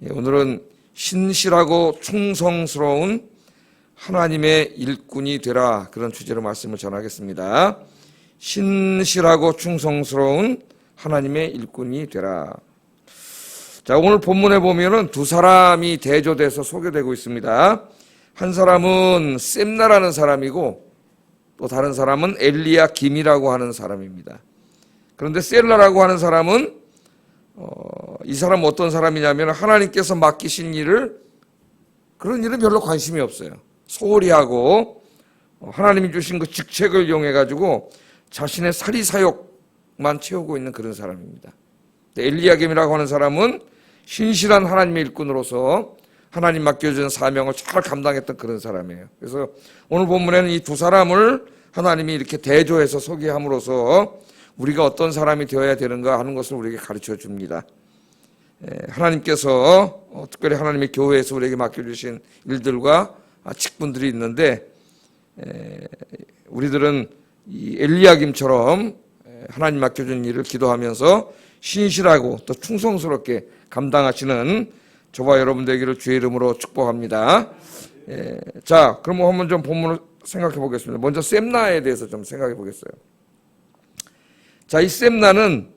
오늘은 신실하고 충성스러운 하나님의 일꾼이 되라, 그런 주제로 말씀을 전하겠습니다. 신실하고 충성스러운 하나님의 일꾼이 되라. 자, 오늘 본문에 보면은 두 사람이 대조돼서 소개되고 있습니다. 한 사람은 셈나라는 사람이고 또 다른 사람은 엘리야김이라고 하는 사람입니다. 그런데 셈나라고 하는 사람은 이 사람은 어떤 사람이냐면 하나님께서 맡기신 그런 일은 별로 관심이 없어요. 소홀히 하고 하나님이 주신 그 직책을 이용해 가지고 자신의 사리사욕만 채우고 있는 그런 사람입니다. 엘리야김이라고 하는 사람은 신실한 하나님의 일꾼으로서 하나님 맡겨준 사명을 잘 감당했던 그런 사람이에요. 그래서 오늘 본문에는 이 두 사람을 하나님이 이렇게 대조해서 소개함으로써 우리가 어떤 사람이 되어야 되는가 하는 것을 우리에게 가르쳐 줍니다. 하나님께서 특별히 하나님의 교회에서 우리에게 맡겨주신 일들과 직분들이 있는데, 우리들은 이 엘리야김처럼 하나님 맡겨준 일을 기도하면서 신실하고 또 충성스럽게 감당하시는 저와 여러분 되기를 주의 이름으로 축복합니다. 자, 그럼 한번 좀 본문을 생각해 보겠습니다. 먼저 셈나에 대해서 좀 생각해 보겠어요. 자, 이 셈나는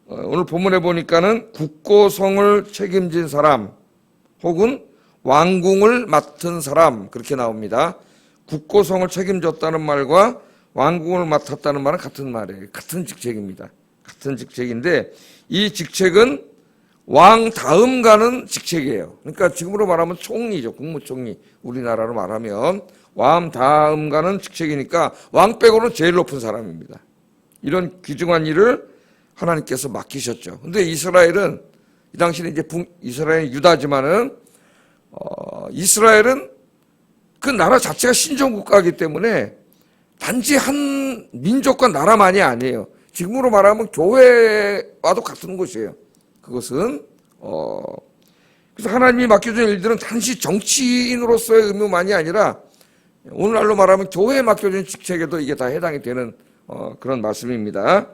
오늘 본문에 보니까는 국고성을 책임진 사람 혹은 왕궁을 맡은 사람, 그렇게 나옵니다. 국고성을 책임졌다는 말과 왕궁을 맡았다는 말은 같은 말이에요. 같은 직책입니다. 같은 직책인데 이 직책은 왕 다음 가는 직책이에요. 그러니까 지금으로 말하면 총리죠. 국무총리. 우리나라로 말하면 왕 다음 가는 직책이니까 왕 빼고는 제일 높은 사람입니다. 이런 귀중한 일을 하나님께서 맡기셨죠. 근데 이스라엘은 이 당시는 이제 이스라엘이 유다지만은 이스라엘은 그 나라 자체가 신정국가이기 때문에 단지 한 민족과 나라만이 아니에요. 지금으로 말하면 교회와도 같은 곳이에요. 그것은 그래서 하나님이 맡겨준 일들은 단지 정치인으로서의 의무만이 아니라 오늘날로 말하면 교회에 맡겨준 직책에도 이게 다 해당이 되는 그런 말씀입니다.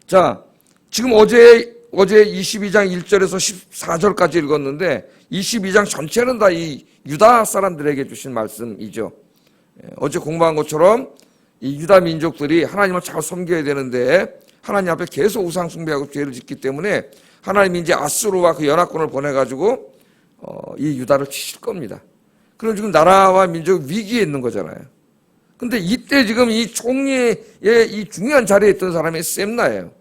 자, 지금 어제 22장 1절에서 14절까지 읽었는데 22장 전체는 다 이 유다 사람들에게 주신 말씀이죠. 어제 공부한 것처럼 이 유다 민족들이 하나님을 잘 섬겨야 되는데 하나님 앞에 계속 우상 숭배하고 죄를 짓기 때문에 하나님이 이제 아수르와 그 연합군을 보내가지고 이 유다를 치실 겁니다. 그럼 지금 나라와 민족 위기에 있는 거잖아요. 근데 이때 지금 이 총리의 이 중요한 자리에 있던 사람이 셈나예요.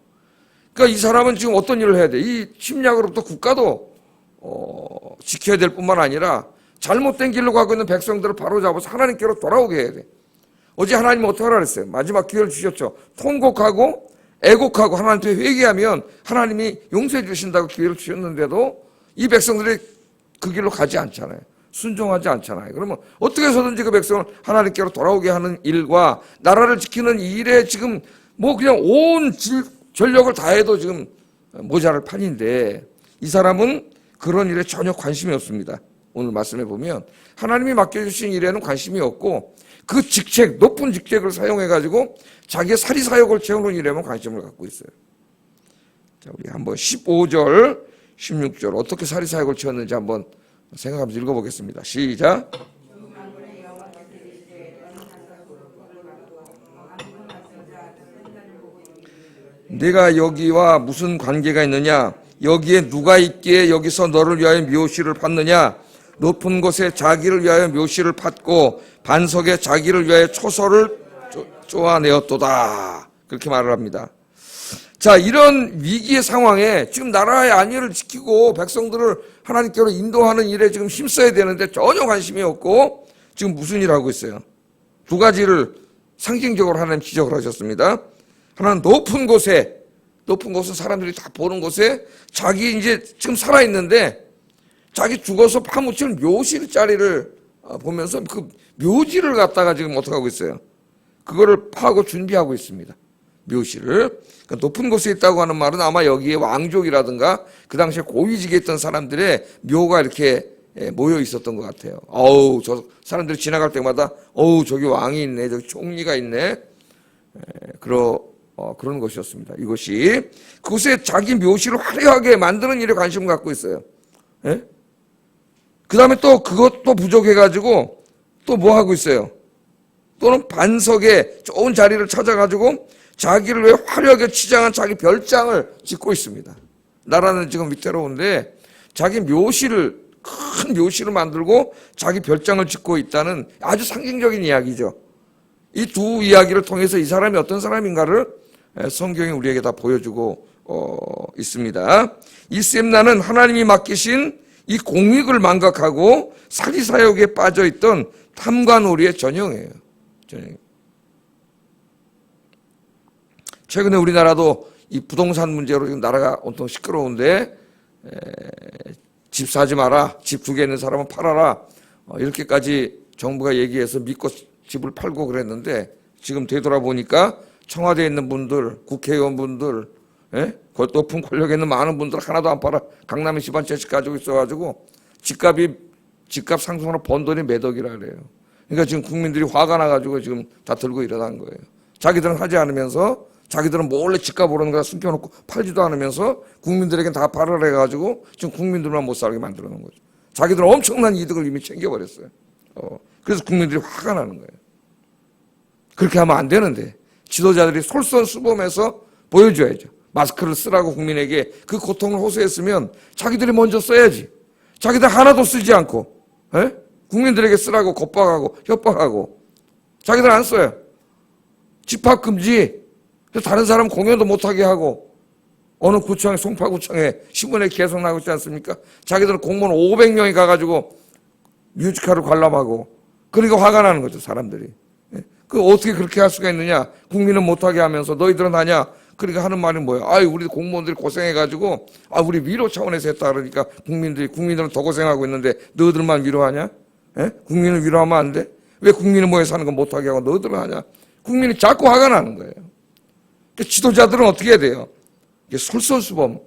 그러니까 이 사람은 지금 어떤 일을 해야 돼? 이 침략으로부터 국가도 지켜야 될 뿐만 아니라 잘못된 길로 가고 있는 백성들을 바로잡아서 하나님께로 돌아오게 해야 돼. 어제 하나님은 어떻게 하라 그랬어요? 마지막 기회를 주셨죠. 통곡하고 애곡하고 하나님께 회개하면 하나님이 용서해 주신다고 기회를 주셨는데도 이 백성들이 그 길로 가지 않잖아요. 순종하지 않잖아요. 그러면 어떻게 해서든지 그 백성을 하나님께로 돌아오게 하는 일과 나라를 지키는 이 일에 지금 뭐 그냥 온 전력을 다해도 지금 모자랄 판인데 이 사람은 그런 일에 전혀 관심이 없습니다. 오늘 말씀해 보면 하나님이 맡겨주신 일에는 관심이 없고 그 직책, 높은 직책을 사용해가지고 자기의 사리사욕을 채우는 일에만 관심을 갖고 있어요. 자, 우리 한번 15절, 16절 어떻게 사리사욕을 채웠는지 한번 생각하면서 읽어보겠습니다. 시작. 네가 여기와 무슨 관계가 있느냐? 여기에 누가 있기에 여기서 너를 위하여 묘시를 받느냐? 높은 곳에 자기를 위하여 묘시를 받고 반석에 자기를 위하여 초소를 쪼아내었도다. 그렇게 말을 합니다. 자, 이런 위기의 상황에 지금 나라의 안위를 지키고 백성들을 하나님께로 인도하는 일에 지금 힘써야 되는데 전혀 관심이 없고 지금 무슨 일을 하고 있어요? 두 가지를 상징적으로 하나님 지적을 하셨습니다. 하나는 높은 곳에, 높은 곳은 사람들이 다 보는 곳에 자기 이제 지금 살아있는데 자기 죽어서 파묻힐 묘실 자리를 보면서 그 묘지를 갖다가 지금 어떻게 하고 있어요? 그거를 파고 준비하고 있습니다. 묘실을. 그러니까 높은 곳에 있다고 하는 말은 아마 여기에 왕족이라든가 그 당시에 고위직에 있던 사람들의 묘가 이렇게 모여 있었던 것 같아요. 어우, 저 사람들이 지나갈 때마다 어우, 저기 왕이 있네, 저기 총리가 있네. 그런 것이었습니다. 이것이 그곳에 자기 묘실을 화려하게 만드는 일에 관심을 갖고 있어요. 예? 그 다음에 또 그것도 부족해가지고 또 뭐 하고 있어요? 또는 반석에 좋은 자리를 찾아가지고 자기를 왜 화려하게 치장한 자기 별장을 짓고 있습니다. 나라는 지금 위태로운데 자기 묘실을, 큰 묘실을 만들고 자기 별장을 짓고 있다는 아주 상징적인 이야기죠. 이 두 이야기를 통해서 이 사람이 어떤 사람인가를 성경이 우리에게 다 보여주고 있습니다. 이 셈나는 하나님이 맡기신 이 공익을 망각하고 사리사욕에 빠져있던 탐관오리의 전형이에요. 최근에 우리나라도 이 부동산 문제로 지금 나라가 온통 시끄러운데 집 사지 마라, 집 두 개 있는 사람은 팔아라, 이렇게까지 정부가 얘기해서 믿고 집을 팔고 그랬는데 지금 되돌아보니까 청와대에 있는 분들, 국회의원분들, 높은 권력에 있는 많은 분들 하나도 안 팔아. 강남에 집 한 채씩 가지고 있어가지고 집값 상승으로 번 돈이 몇 억이라 그래요. 그러니까 지금 국민들이 화가 나가지고 지금 다 들고 일어난 거예요. 자기들은 하지 않으면서 자기들은 몰래 집값 오르는 거 숨겨놓고 팔지도 않으면서 국민들에게 다 팔으라 해가지고 지금 국민들만 못 살게 만들어 놓은 거죠. 자기들은 엄청난 이득을 이미 챙겨버렸어요. 그래서 국민들이 화가 나는 거예요. 그렇게 하면 안 되는데 지도자들이 솔선수범해서 보여줘야죠. 마스크를 쓰라고 국민에게 그 고통을 호소했으면 자기들이 먼저 써야지. 자기들 하나도 쓰지 않고 국민들에게 쓰라고 겁박하고 협박하고 자기들 안 써요. 집합금지, 다른 사람 공연도 못하게 하고 어느 구청에, 송파구청에 신문에 계속 나오고 있지 않습니까? 자기들은 공무원 500명이 가가지고 뮤지컬을 관람하고 그러니까 화가 나는 거죠, 사람들이. 그 어떻게 그렇게 할 수가 있느냐? 국민은 못하게 하면서 너희들은 하냐? 그러니까 하는 말이 뭐예요? 우리 공무원들이 고생해가지고 우리 위로 차원에서 했다 그러니까 국민들은 더 고생하고 있는데 너희들만 위로하냐? 국민을 위로하면 안 돼? 왜 국민을 모여서 하는 건 못하게 하고 너희들은 하냐? 국민이 자꾸 화가 나는 거예요. 그러니까 지도자들은 어떻게 해야 돼요? 솔선수범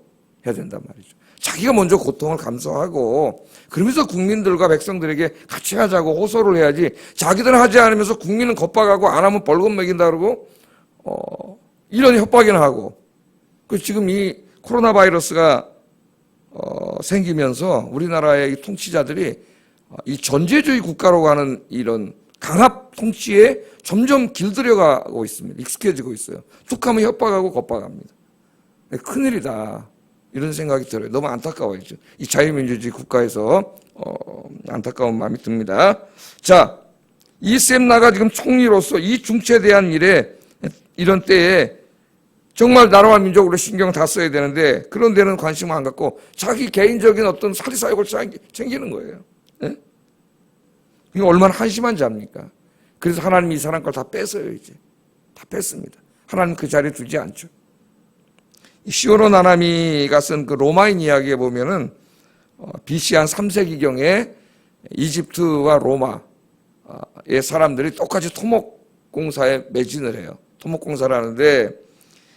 해야 된단 말이죠. 자기가 먼저 고통을 감수하고 그러면서 국민들과 백성들에게 같이 하자고 호소를 해야지 자기들은 하지 않으면서 국민은 겁박하고 안 하면 벌금 매긴다 그러고 이런 협박이나 하고 지금 이 코로나 바이러스가 생기면서 우리나라의 이 통치자들이 이 전제주의 국가로 가는 이런 강압 통치에 점점 길들여가고 있습니다. 익숙해지고 있어요. 툭 하면 협박하고 겁박합니다. 큰일이다. 이런 생각이 들어요. 너무 안타까워요. 이 자유민주주의 국가에서 안타까운 마음이 듭니다. 자, 이 셈나가 지금 총리로서 이 중체대한 일에 이런 때에 정말 나라와 민족으로 신경 다 써야 되는데 그런 데는 관심을 안 갖고 자기 개인적인 어떤 사리사욕을 챙기는 거예요. 네? 이게 얼마나 한심한 자입니까? 그래서 하나님이 이 사람 걸 다 뺏어요, 이제. 다 뺐습니다. 하나님 그 자리에 두지 않죠. 시오로 나나미가 쓴 그 로마인 이야기에 보면은 BC 한 3세기경에 이집트와 로마의 사람들이 똑같이 토목공사에 매진을 해요. 토목공사를 하는데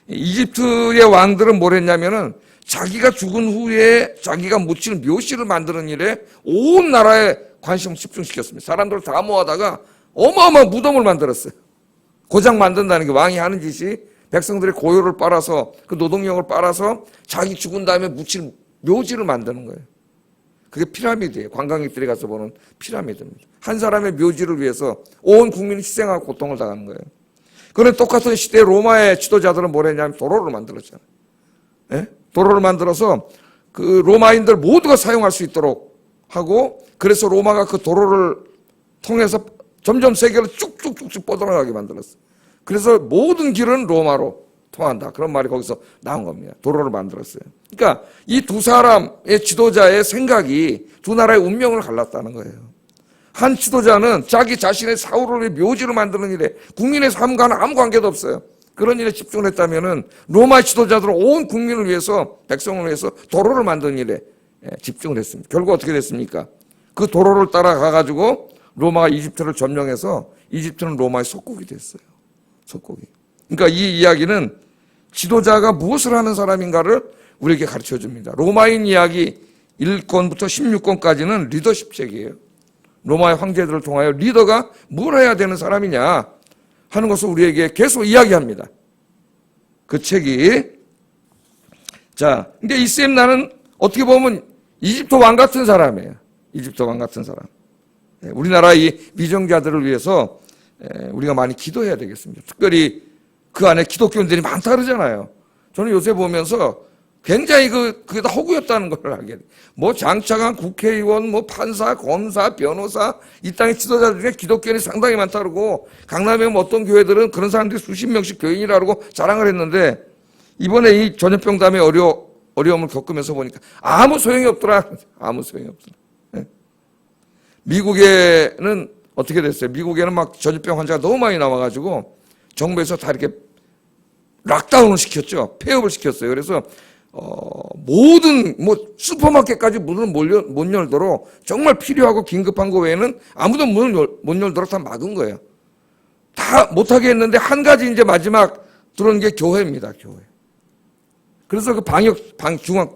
이집트의 왕들은 뭘 했냐면은 자기가 죽은 후에 자기가 묻히는 묘실을 만드는 일에 온 나라에 관심을 집중시켰습니다. 사람들을 다 모아다가 어마어마한 무덤을 만들었어요. 고작 만든다는 게 왕이 하는 짓이 백성들의 고요를 빨아서 그 노동력을 빨아서 자기 죽은 다음에 묻힐 묘지를 만드는 거예요. 그게 피라미드예요. 관광객들이 가서 보는 피라미드입니다. 한 사람의 묘지를 위해서 온 국민이 희생하고 고통을 당하는 거예요. 그런데 똑같은 시대에 로마의 지도자들은 뭘 했냐면 도로를 만들었잖아요. 예? 도로를 만들어서 그 로마인들 모두가 사용할 수 있도록 하고 그래서 로마가 그 도로를 통해서 점점 세계로 쭉쭉쭉쭉 뻗어나가게 만들었어요. 그래서 모든 길은 로마로 통한다. 그런 말이 거기서 나온 겁니다. 도로를 만들었어요. 그러니까 이 두 사람의 지도자의 생각이 두 나라의 운명을 갈랐다는 거예요. 한 지도자는 자기 자신의 사후를 위해 묘지를 만드는 일에 국민의 삶과는 아무 관계도 없어요. 그런 일에 집중을 했다면은 로마 지도자들은 온 국민을 위해서 백성을 위해서 도로를 만드는 일에 집중을 했습니다. 결국 어떻게 됐습니까? 그 도로를 따라가가지고 로마가 이집트를 점령해서 이집트는 로마의 속국이 됐어요. 속국이. 그러니까 이 이야기는 지도자가 무엇을 하는 사람인가를 우리에게 가르쳐 줍니다. 로마인 이야기 1권부터 16권까지는 리더십 책이에요. 로마의 황제들을 통하여 리더가 뭘 해야 되는 사람이냐 하는 것을 우리에게 계속 이야기합니다. 그 책이. 자, 근데 이 셈나는 어떻게 보면 이집트 왕 같은 사람이에요. 이집트 왕 같은 사람. 우리나라 이 미정자들을 위해서 우리가 많이 기도해야 되겠습니다. 특별히 그 안에 기독교인들이 많다 그러잖아요. 저는 요새 보면서 굉장히 그게 다 허구였다는 걸 알게 돼요. 뭐 장차관 국회의원, 뭐 판사, 검사, 변호사, 이 땅의 지도자들 중에 기독교인이 상당히 많다 그러고, 강남에 뭐 어떤 교회들은 그런 사람들이 수십 명씩 교인이라고 자랑을 했는데, 이번에 이 전염병 다음에 어려움을 겪으면서 보니까 아무 소용이 없더라. 아무 소용이 없더라. 미국에는 어떻게 됐어요? 미국에는 막 전염병 환자가 너무 많이 나와가지고 정부에서 다 이렇게 락다운을 시켰죠. 폐업을 시켰어요. 그래서 모든 뭐 슈퍼마켓까지 문을 못 열도록 정말 필요하고 긴급한 거 외에는 아무도 문을 못 열도록 다 막은 거예요. 다 못하게 했는데 한 가지 이제 마지막 들어온 게 교회입니다. 교회. 그래서 그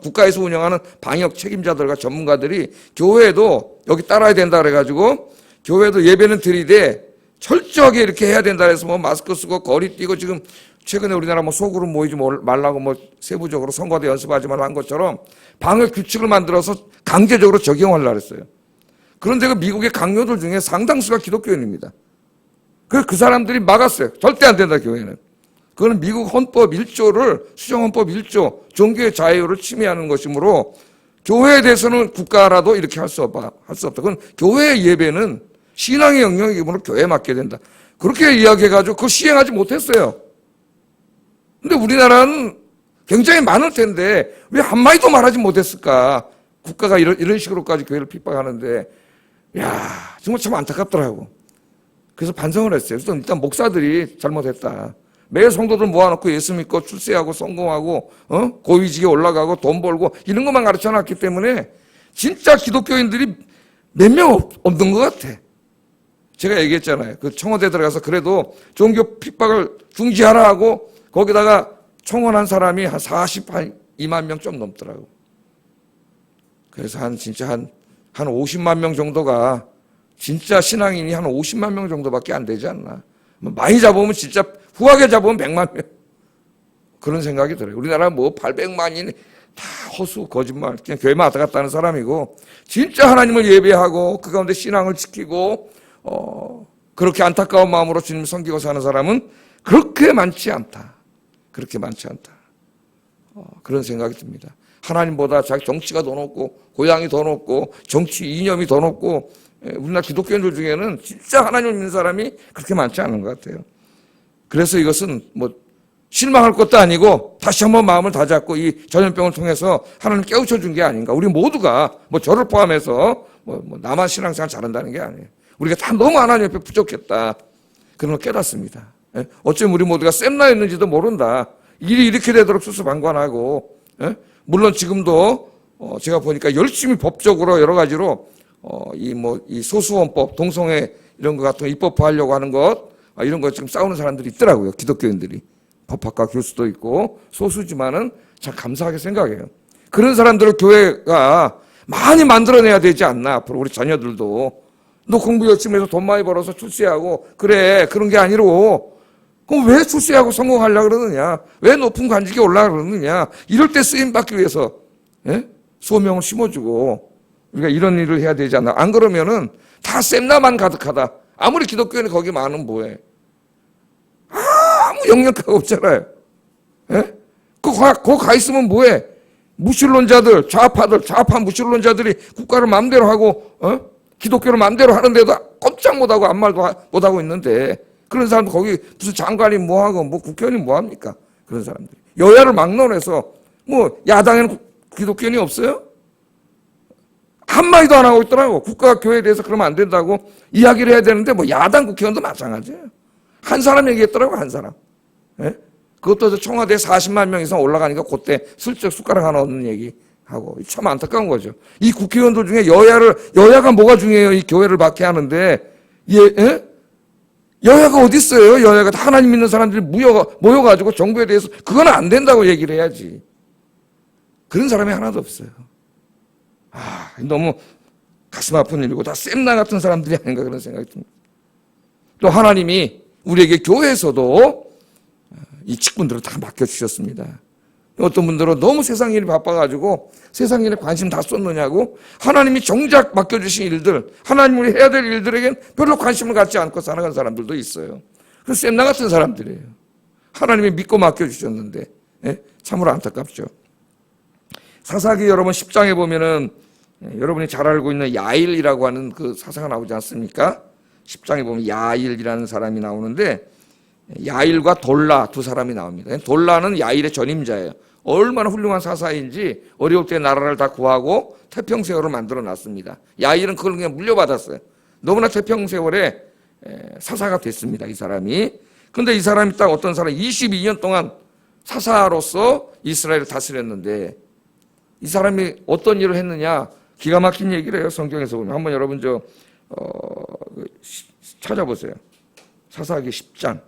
국가에서 운영하는 방역 책임자들과 전문가들이 교회도 여기 따라야 된다 그래가지고 교회도 예배는 드리되 철저하게 이렇게 해야 된다 해서 뭐 마스크 쓰고 거리 뛰고, 지금 최근에 우리나라 뭐 소그룹 모이지 말라고 뭐 세부적으로 선거대 연습하지 말라 한 것처럼 방역 규칙을 만들어서 강제적으로 적용하려고 했어요. 그런데 그 미국의 강요들 중에 상당수가 기독교인입니다. 그래서 그 사람들이 막았어요. 절대 안 된다, 교회는. 그거는 미국 헌법 1조를, 수정헌법 1조, 종교의 자유를 침해하는 것이므로 교회에 대해서는 국가라도 이렇게 할 수 없다. 그건 교회의 예배는 신앙의 영역이므로 교회에 맡게 된다. 그렇게 이야기해가지고 그걸 시행하지 못했어요. 근데 우리나라는 굉장히 많을 텐데 왜 한마디도 말하지 못했을까? 국가가 이런 식으로까지 교회를 핍박하는데, 야, 정말 참 안타깝더라고. 그래서 반성을 했어요. 그래서 일단 목사들이 잘못했다. 매일 성도들 모아놓고 예수 믿고 출세하고 성공하고 고위직에 올라가고 돈 벌고 이런 것만 가르쳐놨기 때문에 진짜 기독교인들이 몇 명 없는 것 같아. 제가 얘기했잖아요. 그 청와대 들어가서 그래도 종교 핍박을 중지하라 하고 거기다가 청원한 사람이 한 42만 명 좀 넘더라고. 그래서 진짜 한 50만 명 정도가 진짜 신앙인이 한 50만 명 정도밖에 안 되지 않나. 많이 잡으면 진짜 후하게 잡으면 100만 명. 그런 생각이 들어요. 우리나라 뭐 800만인이 다 허수, 거짓말, 그냥 교회만 왔다 갔다 하는 사람이고, 진짜 하나님을 예배하고 그 가운데 신앙을 지키고 그렇게 안타까운 마음으로 주님 섬기고 사는 사람은 그렇게 많지 않다. 그렇게 많지 않다. 그런 생각이 듭니다. 하나님보다 자기 정치가 더 높고 고향이 더 높고 정치 이념이 더 높고, 우리나라 기독교인들 중에는 진짜 하나님을 믿는 사람이 그렇게 많지 않은 것 같아요. 그래서 이것은 뭐 실망할 것도 아니고 다시 한번 마음을 다잡고 이 전염병을 통해서 하나님 깨우쳐 준 게 아닌가. 우리 모두가 뭐 저를 포함해서 뭐 나만 신앙생활 잘한다는 게 아니에요. 우리가 다 너무 하나님 옆에 부족했다. 그런 걸 깨닫습니다. 어쩌면 우리 모두가 쌤나였는지도 모른다. 일이 이렇게 되도록 수수방관하고, 물론 지금도 제가 보니까 열심히 법적으로 여러 가지로 이 소수원법, 동성애 이런 거 같은 거 입법화하려고 하는 것, 이런 거 지금 싸우는 사람들이 있더라고요. 기독교인들이. 법학과 교수도 있고 소수지만은 참 감사하게 생각해요. 그런 사람들을 교회가 많이 만들어내야 되지 않나. 앞으로 우리 자녀들도 너 공부 열심히 해서 돈 많이 벌어서 출세하고 그래, 그런 게 아니고 그럼 왜 출세하고 성공하려고 그러느냐, 왜 높은 관직에 올라가려고 그러느냐, 이럴 때 쓰임받기 위해서 소명을 심어주고 우리가 이런 일을 해야 되지 않나. 안 그러면은 다 쌤나만 가득하다. 아무리 기독교인이 거기 많으면 뭐해. 아무 영향가 없잖아요. 거기 가 있으면 뭐해. 무신론자들, 좌파 무신론자들이 국가를 마음대로 하고 기독교를 마음대로 하는데도 꼼짝 못하고 아무 말도 못하고 있는데, 그런 사람들 거기 무슨 장관이 뭐하고 뭐 국회의원이 뭐합니까? 그런 사람들이 여야를 막론해서 뭐 야당에는 기독교인이 없어요? 한마디도 안 하고 있더라고. 국가가 교회에 대해서 그러면 안 된다고 이야기를 해야 되는데 뭐 야당 국회의원도 마찬가지예요. 한 사람 얘기했더라고, 한 사람. 그것도 청와대에 40만 명 이상 올라가니까 그때 슬쩍 숟가락 하나 얻는 얘기하고. 참 안타까운 거죠. 이 국회의원들 중에 여야가 뭐가 중요해요? 이 교회를 막게 하는데, 여야가 어디 있어요? 여야가 다 하나님 믿는 사람들이 모여가지고 정부에 대해서 그건 안 된다고 얘기를 해야지. 그런 사람이 하나도 없어요. 너무 가슴 아픈 일이고 다 쌤나 같은 사람들이 아닌가 그런 생각이 듭니다. 또 하나님이 우리에게 교회에서도 이 직분들을 다 맡겨주셨습니다. 어떤 분들은 너무 세상 일이 바빠가지고 세상 일에 관심 다 쏟느냐고 하나님이 정작 맡겨주신 일들, 하나님이 해야 될 일들에겐 별로 관심을 갖지 않고 살아가는 사람들도 있어요. 그 셈나 같은 사람들이에요. 하나님이 믿고 맡겨주셨는데, 예? 참으로 안타깝죠. 사사기 여러분 10장에 보면은 여러분이 잘 알고 있는 야일이라고 하는 그 사사가 나오지 않습니까? 10장에 보면 야일이라는 사람이 나오는데 야일과 돌라 두 사람이 나옵니다. 돌라는 야일의 전임자예요. 얼마나 훌륭한 사사인지 어려울 때 나라를 다 구하고 태평세월을 만들어 놨습니다. 야일은 그걸 그냥 물려받았어요. 너무나 태평세월에 사사가 됐습니다. 이 사람이. 근데 이 사람이 딱 어떤 사람 22년 동안 사사로서 이스라엘을 다스렸는데 이 사람이 어떤 일을 했느냐 기가 막힌 얘기를 해요. 성경에서 보면 한번 여러분 찾아보세요. 사사기 10장.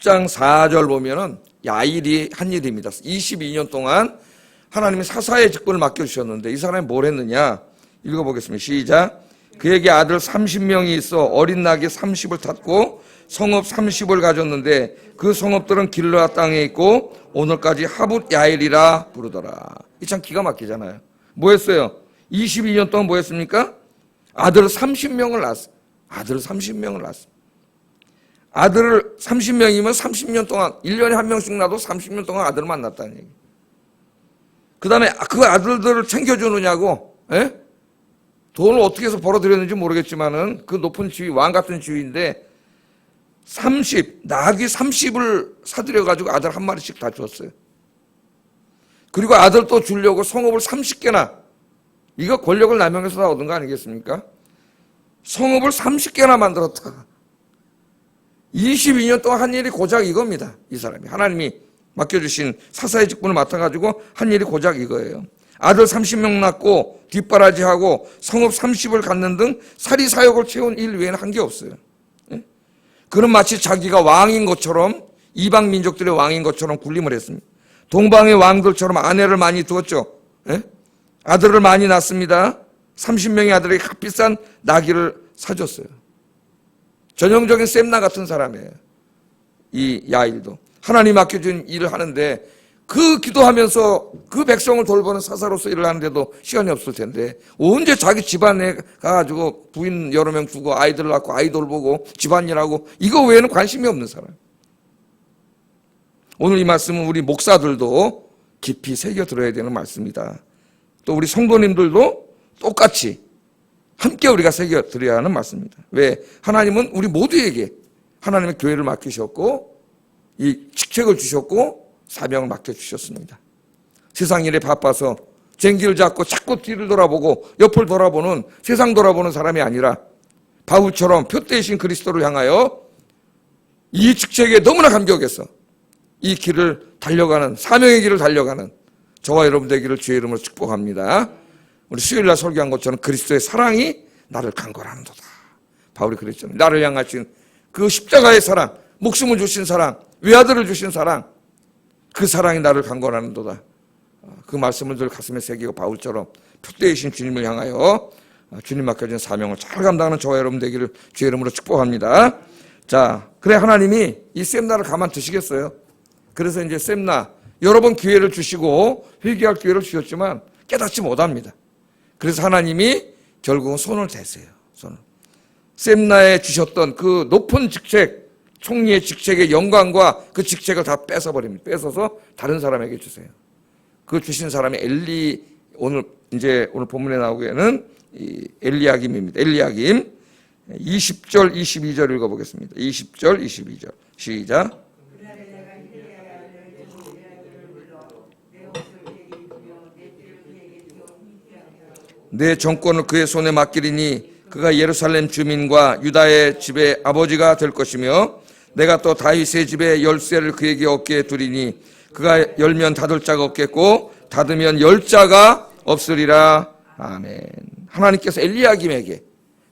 장 4절 보면은 야일이 한 일입니다. 22년 동안 하나님이 사사의 직분을 맡겨주셨는데 이 사람이 뭘 했느냐 읽어보겠습니다. 시작. 그에게 아들 30명이 있어 어린 낙이 30을 탔고 성읍 30을 가졌는데 그 성읍들은 길르앗 땅에 있고 오늘까지 하붓 야일이라 부르더라. 이 참 기가 막히잖아요. 뭐 했어요? 22년 동안 뭐 했습니까? 아들 30명을 낳았어요. 아들 30명을 낳았어요. 아들을 30명이면 30년 동안 1년에 한 명씩 낳아도 30년 동안 아들을 만났다는 얘기. 그 다음에 그 아들들을 챙겨주느냐고, 예? 돈을 어떻게 해서 벌어들였는지 모르겠지만은 그 높은 지위, 왕 같은 지위인데 낙이 30을 사들여가지고 아들 한 마리씩 다 줬어요. 그리고 아들 또 주려고 성읍을 30개나, 이거 권력을 남용해서 다 얻은 거 아니겠습니까? 성읍을 30개나 만들었다. 22년 동안 한 일이 고작 이겁니다. 이 사람이. 하나님이 맡겨주신 사사의 직분을 맡아가지고 한 일이 고작 이거예요. 아들 30명 낳고 뒷바라지하고 성읍 30을 갖는 등 사리사욕을 채운 일 외에는 한 게 없어요. 예? 그는 마치 자기가 왕인 것처럼 이방 민족들의 왕인 것처럼 군림을 했습니다. 동방의 왕들처럼 아내를 많이 두었죠. 예? 아들을 많이 낳습니다. 30명의 아들에게 값비싼 나귀를 사줬어요. 전형적인 셈나 같은 사람이에요. 이 야일도. 하나님 맡겨준 일을 하는데 그 기도하면서 그 백성을 돌보는 사사로서 일을 하는데도 시간이 없을 텐데 언제 자기 집안에 가가지고 부인 여러 명 두고 아이들 낳고 아이 돌보고 집안일하고 이거 외에는 관심이 없는 사람. 오늘 이 말씀은 우리 목사들도 깊이 새겨 들어야 되는 말씀이다. 또 우리 성도님들도 똑같이 함께 우리가 새겨드려야 하는 말씀입니다. 왜? 하나님은 우리 모두에게 하나님의 교회를 맡기셨고 이 직책을 주셨고 사명을 맡겨주셨습니다. 세상 일에 바빠서 쟁기를 잡고 자꾸 뒤를 돌아보고 옆을 돌아보는 세상 돌아보는 사람이 아니라 바울처럼 표대이신 그리스도를 향하여 이 직책에 너무나 감격해서 이 길을 달려가는 사명의 길을 달려가는 저와 여러분 되기를 주의 이름으로 축복합니다. 우리 수요일날 설교한 것처럼 그리스도의 사랑이 나를 강건하는도다. 바울이 그랬잖아요. 나를 향하신 그 십자가의 사랑, 목숨을 주신 사랑, 외아들을 주신 사랑, 그 사랑이 나를 강건하는도다. 그 말씀을 늘 가슴에 새기고 바울처럼 표대이신 주님을 향하여 주님 맡겨진 사명을 잘 감당하는 저와 여러분 되기를 주의 이름으로 축복합니다. 자, 그래 하나님이 이 셈나를 가만 두시겠어요? 그래서 이제 셈나 여러 번 기회를 주시고 회개할 기회를 주셨지만 깨닫지 못합니다. 그래서 하나님이 결국은 손을 대세요. 손을. 셈나에 주셨던 그 높은 직책, 총리의 직책의 영광과 그 직책을 다 뺏어버립니다. 뺏어서 다른 사람에게 주세요. 그 주신 사람이 오늘 본문에 나오기에는 엘리야김입니다. 엘리야김 20절, 22절 읽어보겠습니다. 20절, 22절 시작. 내 정권을 그의 손에 맡기리니 그가 예루살렘 주민과 유다의 집의 아버지가 될 것이며 내가 또 다윗의 집의 열쇠를 그에게 얻게 두리니 그가 열면 닫을 자가 없겠고 닫으면 열 자가 없으리라. 아멘. 하나님께서 엘리야김에게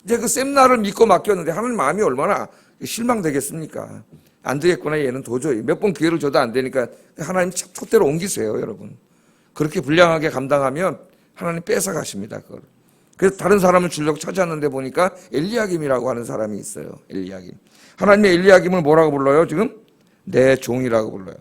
이제 그 셈나를 믿고 맡겼는데 하나님 마음이 얼마나 실망되겠습니까? 안 되겠구나 얘는 도저히 몇 번 기회를 줘도 안 되니까 하나님 촛대로 옮기세요 여러분. 그렇게 불량하게 감당하면 하나님 뺏어가십니다. 그걸. 그래서 다른 사람을 주려고 찾았는데 보니까 엘리야김이라고 하는 사람이 있어요. 엘리야김. 하나님의 엘리야김을 뭐라고 불러요? 지금 내 종이라고 불러요.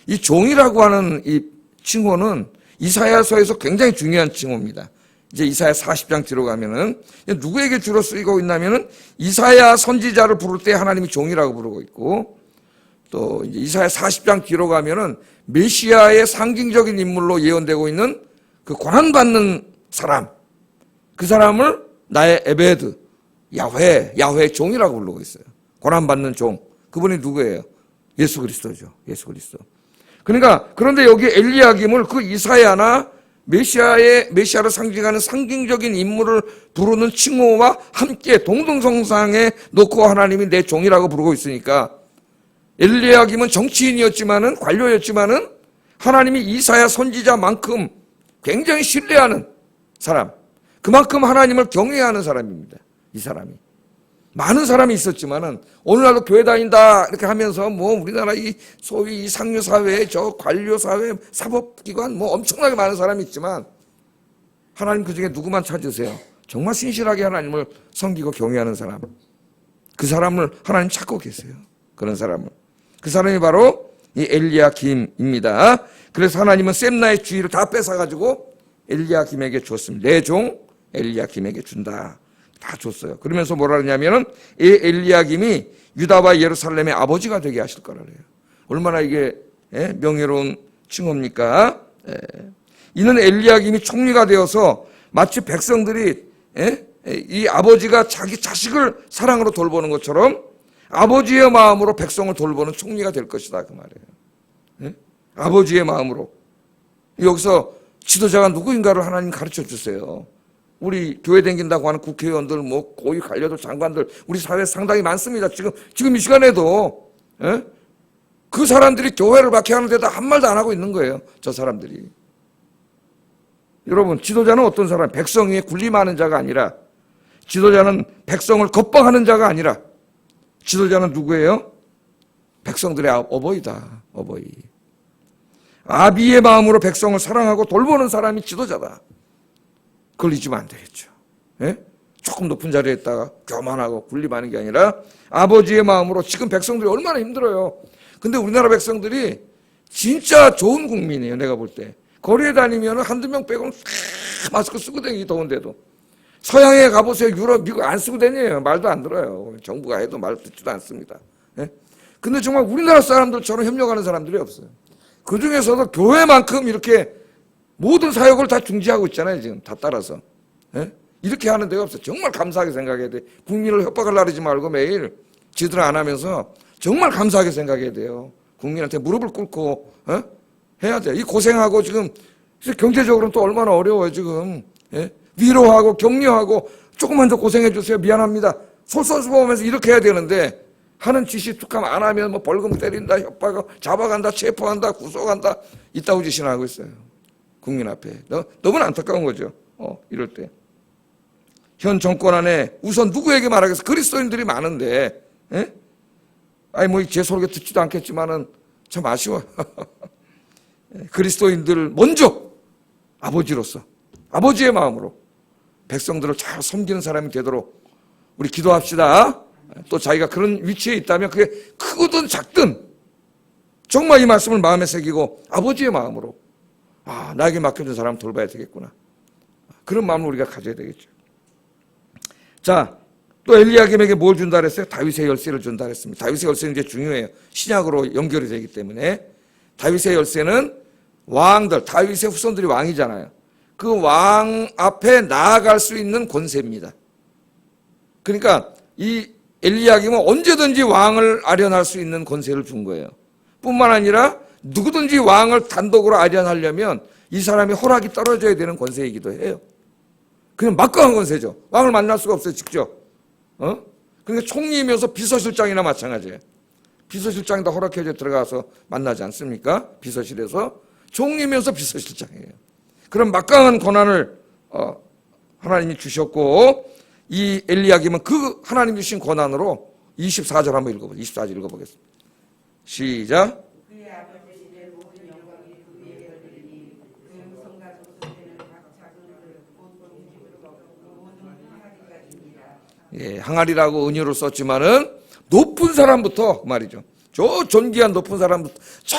이 종이라고 하는 이 칭호는 이사야서에서 굉장히 중요한 칭호입니다. 이제 이사야 40장 뒤로 가면은 누구에게 주로 쓰이고 있냐면은 이사야 선지자를 부를 때 하나님이 종이라고 부르고 있고, 또 이제 이사야 40장 뒤로 가면은 메시아의 상징적인 인물로 예언되고 있는 그 고난받는 사람, 그 사람을 나의 에베드, 야훼의 종이라고 부르고 있어요. 고난받는 종. 그분이 누구예요? 예수 그리스도죠. 예수 그리스도. 그러니까 그런데 여기 엘리야김을 그 이사야나 메시아를 상징하는 상징적인 인물을 부르는 칭호와 함께 동등성상에 놓고 하나님이 내 종이라고 부르고 있으니까, 엘리야김은 정치인이었지만은, 관료였지만은 하나님이 이사야 선지자만큼 굉장히 신뢰하는 사람, 그만큼 하나님을 경외하는 사람입니다. 이 사람이. 많은 사람이 있었지만은 오늘날도 교회 다닌다 이렇게 하면서 뭐 우리나라 이 소위 이 상류 사회, 저 관료 사회, 사법기관 뭐 엄청나게 많은 사람이 있지만, 하나님 그 중에 누구만 찾으세요? 정말 신실하게 하나님을 섬기고 경외하는 사람. 그 사람을 하나님 찾고 계세요. 그런 사람을. 그 사람이 바로 이 엘리야김입니다. 그래서 하나님은 셈나의 주의를 다 뺏어가지고 엘리야김에게 줬습니다. 내 종 엘리야김에게 준다. 다 줬어요. 그러면서 뭐라 그러냐면은 이 엘리야김이 유다와 예루살렘의 아버지가 되게 하실 거라 그래요. 얼마나 이게 명예로운 칭호입니까? 이는 엘리야김이 총리가 되어서 마치 백성들이 이 아버지가 자기 자식을 사랑으로 돌보는 것처럼 아버지의 마음으로 백성을 돌보는 총리가 될 것이다 그 말이에요. 아버지의 마음으로. 여기서 지도자가 누구인가를 하나님 가르쳐 주세요. 우리 교회 다닌다고 하는 국회의원들, 뭐 고위 관료들, 장관들, 우리 사회에 상당히 많습니다. 지금 이 시간에도 그 사람들이 교회를 박해하는데도 한 말도 안 하고 있는 거예요. 저 사람들이. 여러분, 지도자는 어떤 사람? 백성에 군림하는 자가 아니라, 지도자는 백성을 겁박하는 자가 아니라, 지도자는 누구예요? 백성들의 어버이다. 어버이. 아비의 마음으로 백성을 사랑하고 돌보는 사람이 지도자다. 그걸 잊으면 안 되겠죠. 조금 높은 자리에 있다가 교만하고 군림하는 게 아니라 아버지의 마음으로. 지금 백성들이 얼마나 힘들어요. 근데 우리나라 백성들이 진짜 좋은 국민이에요. 내가 볼 때. 거리에 다니면 한두 명 빼고는 마스크 쓰고 다니기 더운데도. 서양에 가보세요. 유럽, 미국 안 쓰고 다녀요. 말도 안 들어요. 정부가 해도 말 듣지도 않습니다. 근데 정말 우리나라 사람들처럼 협력하는 사람들이 없어요. 그 중에서도 교회만큼 이렇게 모든 사역을 다 중지하고 있잖아요. 지금 다 따라서. 이렇게 하는 데가 없어요. 정말 감사하게 생각해야 돼. 국민을 협박을 하지 말고 매일 지들 안 하면서 정말 감사하게 생각해야 돼요. 국민한테 무릎을 꿇고 해야 돼요. 이 고생하고 지금 경제적으로는 또 얼마나 어려워요. 지금. 위로하고 격려하고 조금만 더 고생해 주세요. 미안합니다. 솔선수범하면서 이렇게 해야 되는데, 하는 짓이 툭하면 안 하면 뭐 벌금 때린다, 협박하고 잡아간다, 체포한다, 구속한다, 이따구 짓이나 하고 있어요. 국민 앞에. 너무나 안타까운 거죠. 이럴 때. 현 정권 안에 우선 누구에게 말하겠어? 그리스도인들이 많은데, 아니 뭐 제 소리 듣지도 않겠지만은 참 아쉬워. 그리스도인들 먼저 아버지로서, 아버지의 마음으로 백성들을 잘 섬기는 사람이 되도록 우리 기도합시다. 또 자기가 그런 위치에 있다면 그게 크든 작든 정말 이 말씀을 마음에 새기고 아버지의 마음으로, 나에게 맡겨준 사람 돌봐야 되겠구나. 그런 마음을 우리가 가져야 되겠죠. 자, 또 엘리야김에게 뭘 준다 그랬어요? 다윗의 열쇠를 준다 그랬습니다. 다윗의 열쇠는 이제 중요해요. 신약으로 연결이 되기 때문에. 다윗의 열쇠는 왕들, 다윗의 후손들이 왕이잖아요. 그 왕 앞에 나아갈 수 있는 권세입니다. 그러니까 이 엘리야김은 언제든지 왕을 아련할 수 있는 권세를 준 거예요. 뿐만 아니라 누구든지 왕을 단독으로 아련하려면 이 사람이 허락이 떨어져야 되는 권세이기도 해요. 그냥 막강한 권세죠. 왕을 만날 수가 없어요, 직접. 그러니까 총리이면서 비서실장이나 마찬가지예요. 비서실장이 다 허락해줘 들어가서 만나지 않습니까? 비서실에서. 총리면서 비서실장이에요. 그런 막강한 권한을 하나님이 주셨고, 이 엘리야김은 그 하나님 주신 권한으로 24절 한번 읽어보세요. 24절 읽어보겠습니다. 시작. 예, 항아리라고 은유로 썼지만은 높은 사람부터 말이죠. 저 존귀한 높은 사람부터 저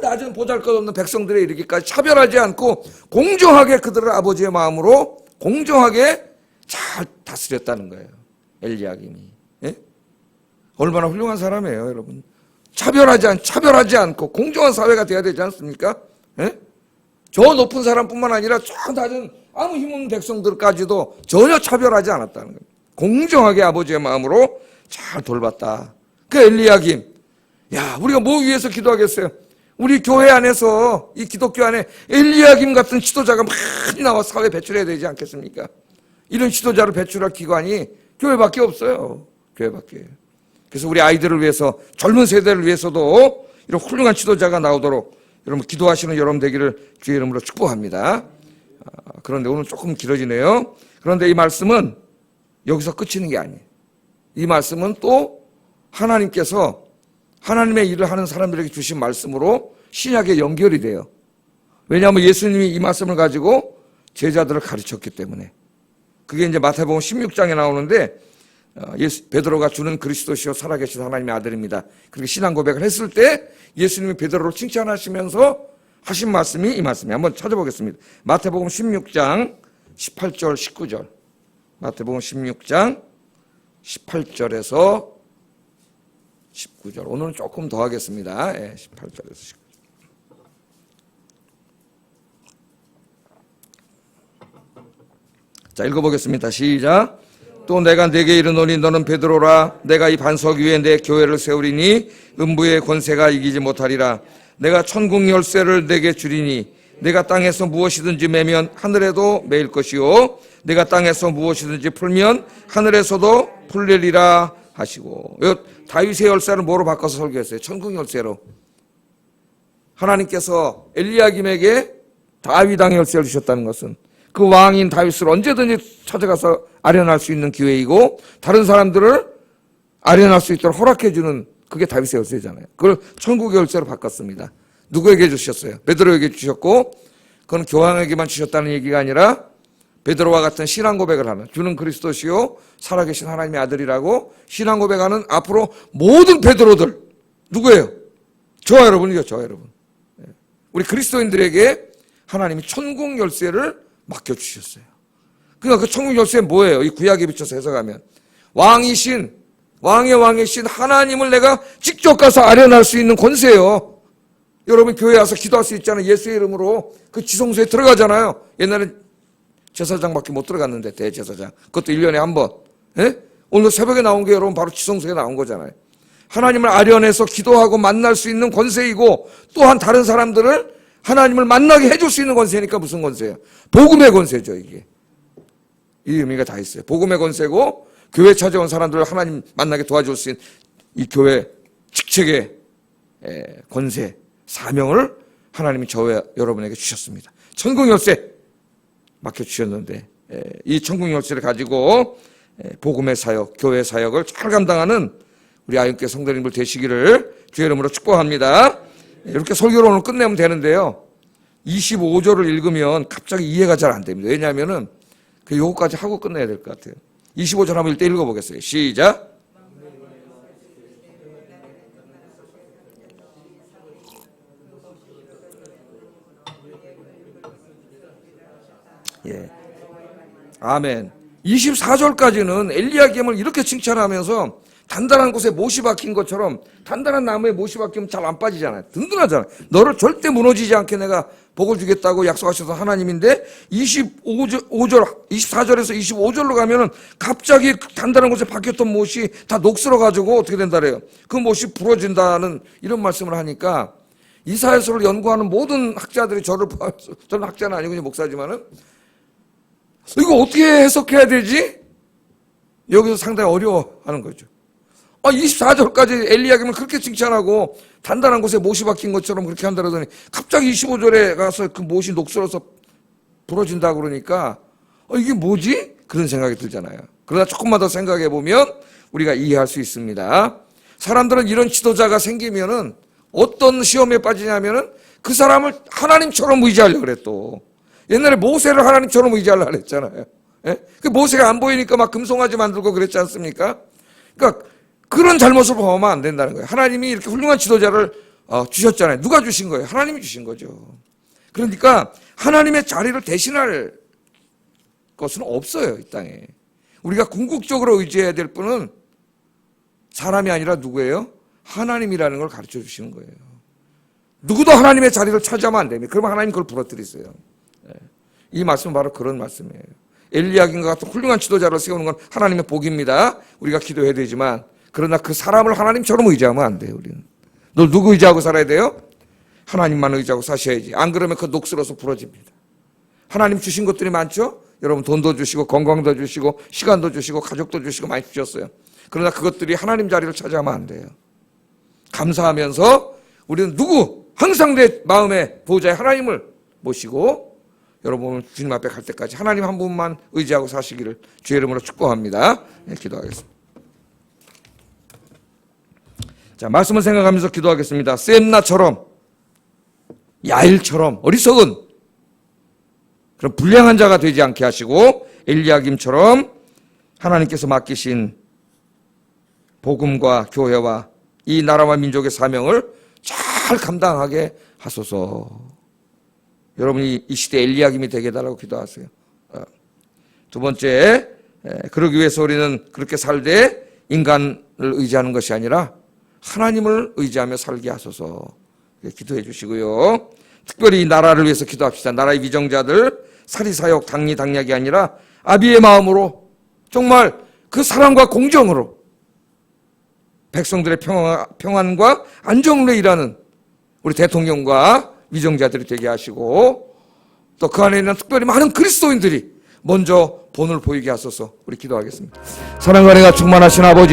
낮은 보잘것없는 백성들에 이르기까지 차별하지 않고 공정하게 그들을 아버지의 마음으로 공정하게 잘 다스렸다는 거예요. 엘리야김이. 예? 얼마나 훌륭한 사람이에요, 여러분. 차별하지 않고 공정한 사회가 돼야 되지 않습니까? 예? 저 높은 사람뿐만 아니라 저 낮은 아무 힘없는 백성들까지도 전혀 차별하지 않았다는 거예요. 공정하게 아버지의 마음으로 잘 돌봤다. 그 엘리야김. 야, 우리가 뭐 위해서 기도하겠어요? 우리 교회 안에서, 이 기독교 안에 엘리야김 같은 지도자가 많이 나와 사회 배출해야 되지 않겠습니까? 이런 지도자를 배출할 기관이 교회밖에 없어요. 교회밖에. 그래서 우리 아이들을 위해서, 젊은 세대를 위해서도 이런 훌륭한 지도자가 나오도록 여러분 기도하시는 여러분 되기를 주의 이름으로 축복합니다. 그런데 오늘 조금 길어지네요. 그런데 이 말씀은 여기서 끝이는 게 아니에요. 이 말씀은 또 하나님께서 하나님의 일을 하는 사람들에게 주신 말씀으로 신약에 연결이 돼요. 왜냐하면 예수님이 이 말씀을 가지고 제자들을 가르쳤기 때문에. 그게 이제 마태복음 16장에 나오는데 베드로가 주는 그리스도시요 살아계신 하나님의 아들입니다. 그렇게 신앙 고백을 했을 때 예수님이 베드로를 칭찬하시면서 하신 말씀이 이 말씀이에요. 한번 찾아보겠습니다. 마태복음 16장 18절 19절. 마태복음 16장 18절에서 19절. 오늘은 조금 더 하겠습니다. 18절에서 19절. 자, 읽어보겠습니다. 시작. 또 내가 네게 이르노니 너는 베드로라. 내가 이 반석 위에 내 교회를 세우리니 음부의 권세가 이기지 못하리라. 내가 천국 열쇠를 내게 주리니 내가 땅에서 무엇이든지 매면 하늘에도 매일 것이요 내가 땅에서 무엇이든지 풀면 하늘에서도 풀리리라 하시고. 다윗의 열쇠를 뭐로 바꿔서 설교했어요? 천국 열쇠로. 하나님께서 엘리야김에게 다윗 왕의 열쇠를 주셨다는 것은 그 왕인 다윗을 언제든지 찾아가서 아련할 수 있는 기회이고 다른 사람들을 아련할 수 있도록 허락해주는 그게 다윗의 열쇠잖아요. 그걸 천국의 열쇠로 바꿨습니다. 누구에게 주셨어요? 베드로에게 주셨고 그건 교황에게만 주셨다는 얘기가 아니라 베드로와 같은 신앙 고백을 하는 주는 그리스도시요 살아계신 하나님의 아들이라고 신앙 고백하는 앞으로 모든 베드로들 누구예요? 저와 여러분이요. 저와 여러분. 우리 그리스도인들에게 하나님이 천국 열쇠를 맡겨주셨어요. 그러니까 그 천국 열쇠는 뭐예요? 이 구약에 비춰서 해석하면 왕이신 왕의 왕이신 하나님을 내가 직접 가서 아련할 수 있는 권세예요. 여러분 교회 와서 기도할 수 있잖아요. 예수의 이름으로 그 지성소에 들어가잖아요. 옛날엔 제사장밖에 못 들어갔는데 대제사장 그것도 1년에 한 번. 예? 오늘 새벽에 나온 게 여러분 바로 지성소에 나온 거잖아요. 하나님을 아련해서 기도하고 만날 수 있는 권세이고 또한 다른 사람들을 하나님을 만나게 해줄 수 있는 권세니까 무슨 권세예요? 복음의 권세죠. 이게 이 의미가 다 있어요. 복음의 권세고 교회 찾아온 사람들을 하나님 만나게 도와줄 수 있는 이 교회 직책의 권세 사명을 하나님이 저와 여러분에게 주셨습니다. 천국 열쇠 맡겨주셨는데 이 천국 열쇠를 가지고 복음의 사역, 교회 사역을 잘 감당하는 우리 아윤교 성도님들 되시기를 주의 이름으로 축복합니다. 이렇게 설교를 오늘 끝내면 되는데요. 25절을 읽으면 갑자기 이해가 잘 안 됩니다. 왜냐하면은 그 요거까지 하고 끝내야 될 것 같아요. 25절 한번 일단 읽어보겠어요. 시작. 예. 아멘. 24절까지는 엘리야김을 이렇게 칭찬하면서 단단한 곳에 못이 박힌 것처럼 단단한 나무에 못이 박히면 잘 안 빠지잖아요. 든든하잖아요. 너를 절대 무너지지 않게 내가 복을 주겠다고 약속하셔서 하나님인데 24절에서 25절로 가면은 갑자기 단단한 곳에 박혔던 못이 다 녹슬어가지고 어떻게 된다 그래요? 그 못이 부러진다는 이런 말씀을 하니까 이사야서를 연구하는 모든 학자들이 저는 학자는 아니고 목사지만은 이거 어떻게 해석해야 되지? 여기서 상당히 어려워하는 거죠. 24절까지 엘리야김을 그렇게 칭찬하고 단단한 곳에 못이 박힌 것처럼 그렇게 한다 그러더니 갑자기 25절에 가서 그 못이 녹슬어서 부러진다 그러니까 이게 뭐지? 그런 생각이 들잖아요. 그러나 조금만 더 생각해 보면 우리가 이해할 수 있습니다. 사람들은 이런 지도자가 생기면은 어떤 시험에 빠지냐면은 그 사람을 하나님처럼 의지하려고 그래 또. 옛날에 모세를 하나님처럼 의지하려고 그랬잖아요. 예? 그 모세가 안 보이니까 막 금송아지 만들고 그랬지 않습니까? 그러니까 그런 잘못을 범하면 안 된다는 거예요. 하나님이 이렇게 훌륭한 지도자를 주셨잖아요. 누가 주신 거예요? 하나님이 주신 거죠. 그러니까 하나님의 자리를 대신할 것은 없어요, 이 땅에. 우리가 궁극적으로 의지해야 될 분은 사람이 아니라 누구예요? 하나님이라는 걸 가르쳐 주시는 거예요. 누구도 하나님의 자리를 차지하면 안 됩니다. 그러면 하나님 그걸 부러뜨리세요. 이 말씀은 바로 그런 말씀이에요. 엘리야김과 같은 훌륭한 지도자를 세우는 건 하나님의 복입니다. 우리가 기도해야 되지만, 그러나 그 사람을 하나님처럼 의지하면 안 돼요. 우리는. 너 누구 의지하고 살아야 돼요? 하나님만 의지하고 사셔야지. 안 그러면 그 녹슬어서 부러집니다. 하나님 주신 것들이 많죠? 여러분 돈도 주시고 건강도 주시고 시간도 주시고 가족도 주시고 많이 주셨어요. 그러나 그것들이 하나님 자리를 차지하면 안 돼요. 감사하면서 우리는 항상 내 마음의 보호자의 하나님을 모시고 여러분 주님 앞에 갈 때까지 하나님 한 분만 의지하고 사시기를 주의 이름으로 축복합니다. 네, 기도하겠습니다. 자, 말씀을 생각하면서 기도하겠습니다. 셈나처럼, 야일처럼 어리석은 그런 불량한 자가 되지 않게 하시고 엘리야김처럼 하나님께서 맡기신 복음과 교회와 이 나라와 민족의 사명을 잘 감당하게 하소서. 여러분이 이 시대 엘리야김이 되게 해달라고 기도하세요. 두 번째, 그러기 위해서 우리는 그렇게 살되 인간을 의지하는 것이 아니라 하나님을 의지하며 살게 하소서. 기도해 주시고요. 특별히 이 나라를 위해서 기도합시다. 나라의 위정자들, 사리사욕, 당리당략이 아니라 아비의 마음으로 정말 그 사랑과 공정으로 백성들의 평안과 안정으로 일하는 우리 대통령과 위정자들이 되게 하시고 또 그 안에 있는 특별히 많은 그리스도인들이 먼저 본을 보이게 하소서. 우리 기도하겠습니다. 사랑과 은혜가 충만하신 아버지